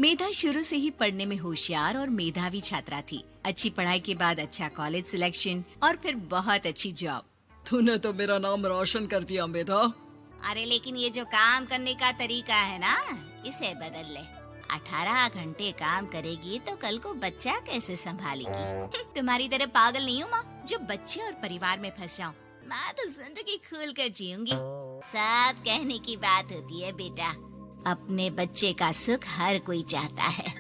मेधा शुरू से ही पढ़ने में होशियार और मेधावी छात्रा थी। अच्छी पढ़ाई के बाद अच्छा कॉलेज सिलेक्शन और फिर बहुत अच्छी जॉब। तूने तो मेरा नाम रोशन कर दिया मेधा। अरे लेकिन ये जो काम करने का तरीका है ना, इसे बदल ले। 18 घंटे काम करेगी तो कल को बच्चा कैसे संभालेगी? तुम्हारी तरह पागल नहीं हूँ माँ, जो बच्चे और परिवार में फंस जाऊँ। मैं तो जिंदगी खुल कर जीऊंगी। सब कहने की बात होती है बेटा, अपने बच्चे का सुख हर कोई चाहता है।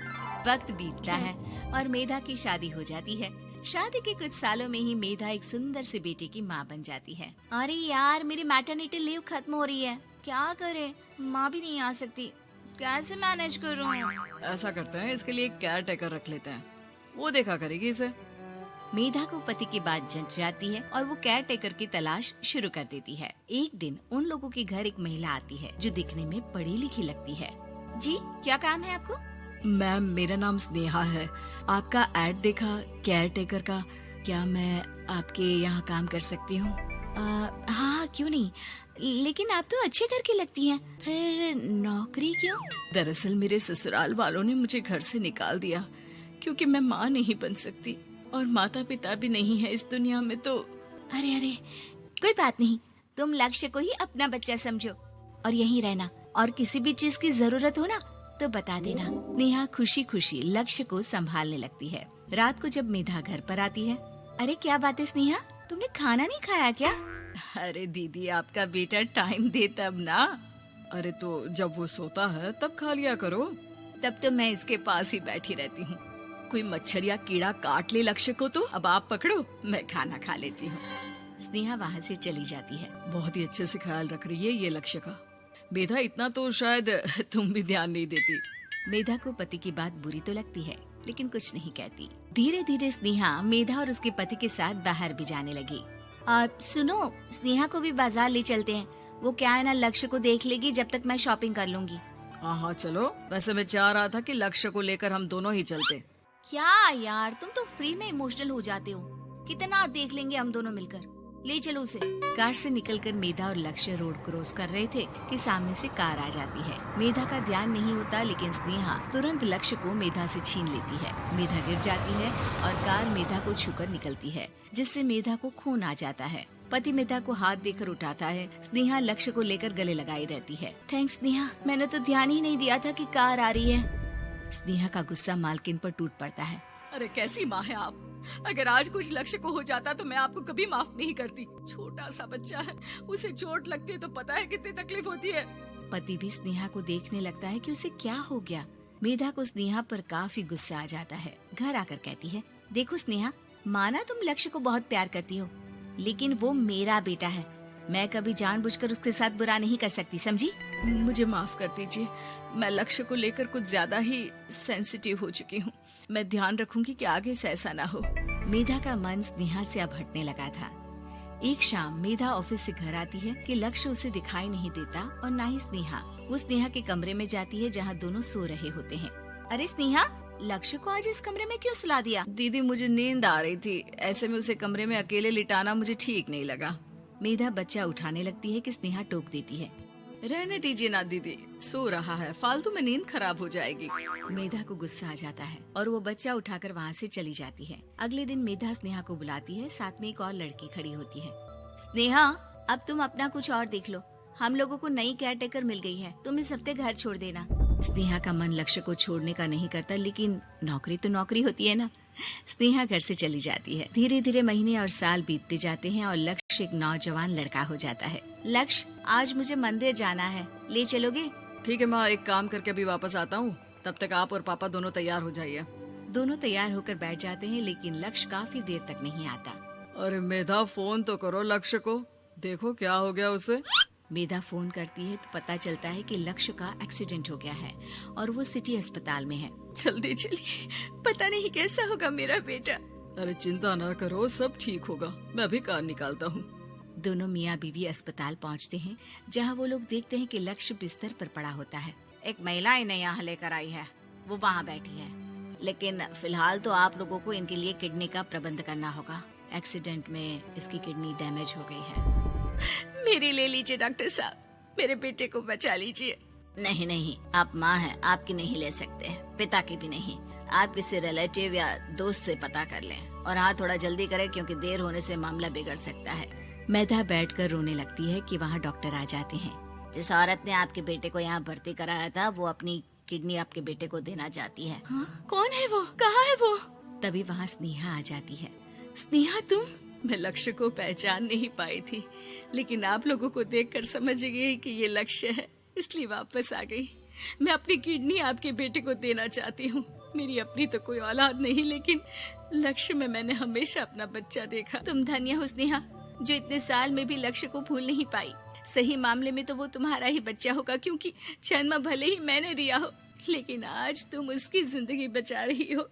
वक्त बीतता है और मेधा की शादी हो जाती है। शादी के कुछ सालों में ही मेधा एक सुंदर से बेटे की माँ बन जाती है। अरे यार, मेरी मैटरनिटी लीव खत्म हो रही है, क्या करे? माँ भी नहीं आ सकती, कैसे मैनेज करूँ? ऐसा करते हैं, इसके लिए एक केयर टेकर रख लेते हैं, वो देखा करेगी इसे। मेधा को पति की बात जंच जाती है और वो केयर टेकर की तलाश शुरू कर देती है। एक दिन उन लोगों के घर एक महिला आती है जो दिखने में पढ़ी लिखी लगती है। जी, क्या काम है आपको? मैम, मेरा नाम स्नेहा है। आपका एड देखा केयर टेकर का, क्या मैं आपके यहाँ काम कर सकती हूँ? हाँ, क्यों नहीं, लेकिन आप तो अच्छे घर की लगती हैं, फिर नौकरी क्यों? दरअसल मेरे ससुराल वालों ने मुझे घर से निकाल दिया क्योंकि मैं माँ नहीं बन सकती और माता पिता भी नहीं है इस दुनिया में। तो अरे अरे, कोई बात नहीं, तुम लक्ष्य को ही अपना बच्चा समझो और यहीं रहना, और किसी भी चीज की जरूरत हो ना तो बता देना। नेहा खुशी खुशी लक्ष्य को संभालने लगती है। रात को जब मेधा घर पर आती है, अरे क्या बात है स्नेहा, तुमने खाना नहीं खाया क्या? अरे दीदी, आपका बेटा टाइम दे तब ना। अरे तो जब वो सोता है तब खा लिया करो। तब तो मैं इसके पास ही बैठी रहती हूँ। कोई मच्छर या कीड़ा काट ले लक्ष्य को तो अब आप पकड़ो, मैं खाना खा लेती हूँ। स्नेहा वहाँ से चली जाती है। बहुत ही अच्छे से ख्याल रख रही है ये लक्ष्य का। मेधा, इतना तो शायद तुम भी ध्यान नहीं देती। मेधा को पति की बात बुरी तो लगती है लेकिन कुछ नहीं कहती। धीरे धीरे स्नेहा मेधा और उसके पति के साथ बाहर भी जाने लगी। सुनो, स्नेहा को भी बाजार ले चलते हैं, वो क्या है ना, लक्ष्य को देख लेगी जब तक मैं शॉपिंग कर लूंगी। हाँ चलो, वैसे मैं चाह रहा था कि लक्ष्य को लेकर हम दोनों ही चलते। क्या यार, तुम तो फ्री में इमोशनल हो जाते हो, कितना देख लेंगे हम दोनों मिलकर, ले चलो उसे। कार से निकलकर मेधा और लक्ष्य रोड क्रॉस कर रहे थे कि सामने से कार आ जाती है। मेधा का ध्यान नहीं होता लेकिन स्नेहा तुरंत लक्ष्य को मेधा से छीन लेती है। मेधा गिर जाती है और कार मेधा को छूकर निकलती है, जिससे मेधा को खून आ जाता है। पति मेधा को हाथ देकर उठाता है। स्नेहा लक्ष्य को लेकर गले लगाई रहती है। थैंक्स स्नेहा, मैंने तो ध्यान ही नहीं दिया था कि कार आ रही है। स्नेहा का गुस्सा मालकिन पर टूट पड़ता है। अरे कैसी माँ है आप, अगर आज कुछ लक्ष्य को हो जाता तो मैं आपको कभी माफ नहीं करती। छोटा सा बच्चा है, उसे चोट लगती है तो पता है कितनी तकलीफ होती है। पति भी स्नेहा को देखने लगता है कि उसे क्या हो गया। मेधा को स्नेहा पर काफी गुस्सा आ जाता है। घर आकर कहती है, देखो स्नेहा, माना तुम लक्ष्य को बहुत प्यार करती हो, लेकिन वो मेरा बेटा है, मैं कभी जानबूझकर उसके साथ बुरा नहीं कर सकती, समझी? मुझे माफ कर दीजिए, मैं लक्ष्य को लेकर कुछ ज्यादा ही सेंसिटिव हो चुकी हूँ। मैं ध्यान रखूंगी कि आगे से ऐसा ना हो। मेधा का मन स्नेहा से अब हटने लगा था। एक शाम मेधा ऑफिस से घर आती है कि लक्ष्य उसे दिखाई नहीं देता और ना ही स्नेहा। वो स्नेहा के कमरे में जाती है जहाँ दोनों सो रहे होते हैं। अरे स्नेहा, लक्ष्य को आज इस कमरे में क्यों सुला दिया? दीदी, मुझे नींद आ रही थी, ऐसे में उसे कमरे में अकेले लिटाना मुझे ठीक नहीं लगा। मेधा बच्चा उठाने लगती है कि स्नेहा टोक देती है। रहने दीजिए ना दीदी, सो रहा है, फालतू में नींद खराब हो जाएगी। मेधा को गुस्सा आ जाता है और वो बच्चा उठाकर वहाँ से चली जाती है। अगले दिन मेधा स्नेहा को बुलाती है, साथ में एक और लड़की खड़ी होती है। स्नेहा, अब तुम अपना कुछ और देख लो, हम लोगों को नई केयर टेकर मिल गई है, तुम इस हफ्ते घर छोड़ देना। स्नेहा का मन लक्ष्य को छोड़ने का नहीं करता, लेकिन नौकरी तो नौकरी होती है ना। स्नेहा घर से चली जाती है। धीरे धीरे महीने और साल बीतते जाते हैं और लक्ष्य एक नौजवान लड़का हो जाता है। लक्ष्य, आज मुझे मंदिर जाना है, ले चलोगे? ठीक है माँ, एक काम करके अभी वापस आता हूँ, तब तक आप और पापा दोनों तैयार हो जाइए। दोनों तैयार होकर बैठ जाते हैं लेकिन लक्ष्य काफी देर तक नहीं आता। अरे मेधा, फोन तो करो लक्ष्य को, देखो क्या हो गया उसे। मेधा फोन करती है तो पता चलता है कि लक्ष्य का एक्सीडेंट हो गया है और वो सिटी अस्पताल में है। जल्दी चलिए, पता नहीं कैसा होगा मेरा बेटा। अरे चिंता ना करो, सब ठीक होगा, मैं अभी कार निकालता हूँ। दोनों मियाँ बीवी अस्पताल पहुँचते हैं जहाँ वो लोग देखते हैं कि लक्ष्य बिस्तर पर पड़ा होता है। एक महिला इन्हें यहाँ लेकर आई है, वो वहाँ बैठी है, लेकिन फिलहाल तो आप लोगों को इनके लिए किडनी का प्रबंध करना होगा। एक्सीडेंट में इसकी किडनी डैमेज हो गई है। मेरी ले लीजिए डॉक्टर साहब, मेरे बेटे को बचा लीजिए। नहीं नहीं, आप माँ हैं, आपकी नहीं ले सकते, पिता की भी नहीं। आप किसी रिलेटिव या दोस्त से पता कर लें और हाँ थोड़ा जल्दी करें क्योंकि देर होने से मामला बिगड़ सकता है। मेधा बैठकर रोने लगती है कि वहाँ डॉक्टर आ जाते हैं। जिस औरत ने आपके बेटे को यहाँ भर्ती कराया था वो अपनी किडनी आपके बेटे को देना चाहती है। हाँ? कौन है वो? कहाँ है वो? तभी वहाँ स्नेहा आ जाती है। स्नेहा तुम? मैं लक्ष्य को पहचान नहीं पाई थी, लेकिन आप लोगों को देखकर समझ गई कि ये लक्ष्य है, इसलिए वापस आ गई। मैं अपनी किडनी आपके बेटे को देना चाहती हूँ। मेरी अपनी तो कोई औलाद नहीं, लेकिन लक्ष्य में मैंने हमेशा अपना बच्चा देखा। तुम धन्य हो स्नेहा, जो इतने साल में भी लक्ष्य को भूल नहीं पाई। सही मामले में तो वो तुम्हारा ही बच्चा होगा, क्योंकि जन्म भले ही मैंने दिया हो, लेकिन आज तुम उसकी जिंदगी बचा रही हो।